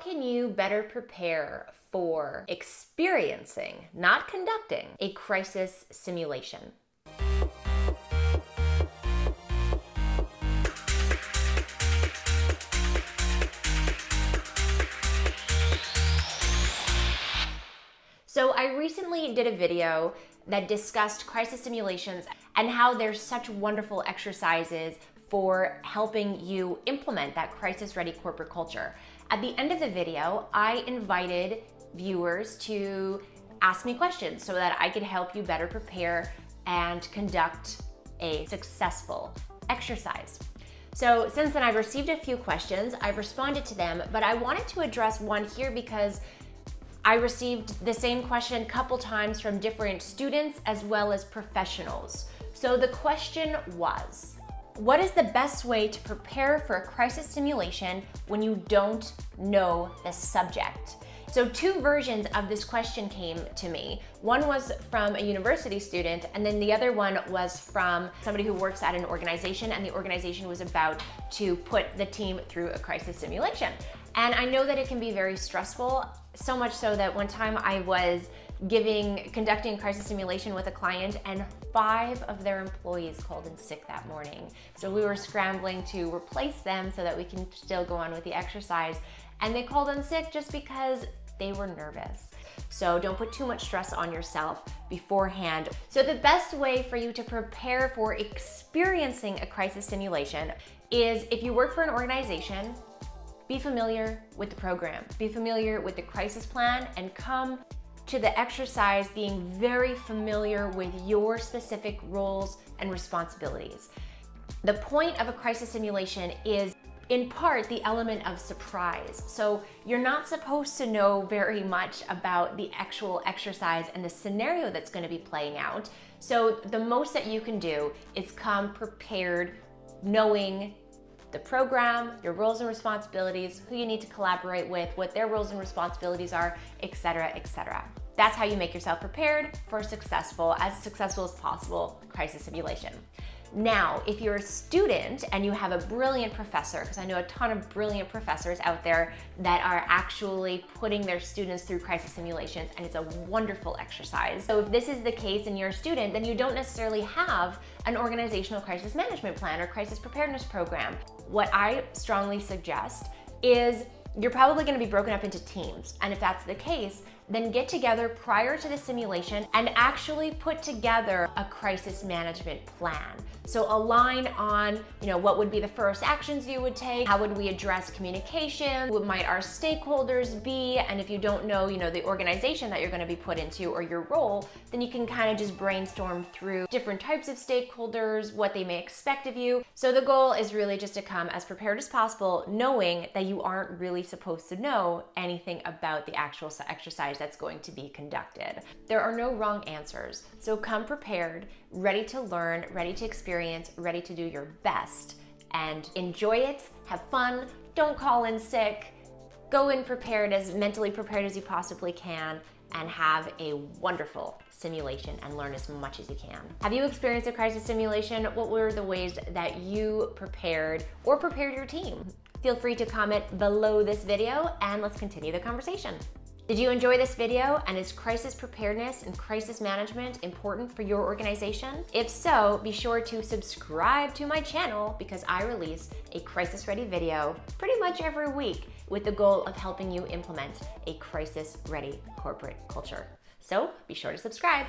can you better prepare for experiencing, not conducting, a crisis simulation? So I recently did a video that discussed crisis simulations and how there's such wonderful exercises for helping you implement that crisis-ready corporate culture. At the end of the video, I invited viewers to ask me questions so that I could help you better prepare and conduct a successful exercise. So since then, I've received a few questions, I've responded to them, but I wanted to address one here because I received the same question a couple times from different students as well as professionals. So the question was, what is the best way to prepare for a crisis simulation when you don't know the subject? So two versions of this question came to me. One was from a university student, and then the other one was from somebody who works at an organization, and the organization was about to put the team through a crisis simulation. And I know that it can be very stressful, so much so that one time I was conducting a crisis simulation with a client, and 5 of their employees called in sick that morning. So we were scrambling to replace them so that we can still go on with the exercise. And they called in sick just because they were nervous. So don't put too much stress on yourself beforehand. So the best way for you to prepare for experiencing a crisis simulation is, if you work for an organization, be familiar with the program, be familiar with the crisis plan, and come to the exercise being very familiar with your specific roles and responsibilities. The point of a crisis simulation is, in part, the element of surprise. So you're not supposed to know very much about the actual exercise and the scenario that's going to be playing out. So the most that you can do is come prepared, knowing the program, your roles and responsibilities, who you need to collaborate with, what their roles and responsibilities are, etc., etc. That's how you make yourself prepared for as successful as possible crisis simulation. Now, if you're a student and you have a brilliant professor, because I know a ton of brilliant professors out there that are actually putting their students through crisis simulations, and it's a wonderful exercise. So if this is the case and you're a student, then you don't necessarily have an organizational crisis management plan or crisis preparedness program. What I strongly suggest is, you're probably going to be broken up into teams. And if that's the case, then get together prior to the simulation and actually put together a crisis management plan. So align on, what would be the first actions you would take? How would we address communication? What might our stakeholders be? And if you don't know, the organization that you're going to be put into or your role, then you can kind of just brainstorm through different types of stakeholders, what they may expect of you. So the goal is really just to come as prepared as possible, knowing that you aren't really supposed to know anything about the actual exercise that's going to be conducted. There are no wrong answers. So come prepared, ready to learn, ready to experience, ready to do your best, and enjoy it, have fun, don't call in sick, go in prepared, as mentally prepared as you possibly can, and have a wonderful simulation and learn as much as you can. Have you experienced a crisis simulation? What were the ways that you prepared or prepared your team? Feel free to comment below this video and let's continue the conversation. Did you enjoy this video, and is crisis preparedness and crisis management important for your organization? If so, be sure to subscribe to my channel because I release a crisis-ready video pretty much every week with the goal of helping you implement a crisis-ready corporate culture. So be sure to subscribe.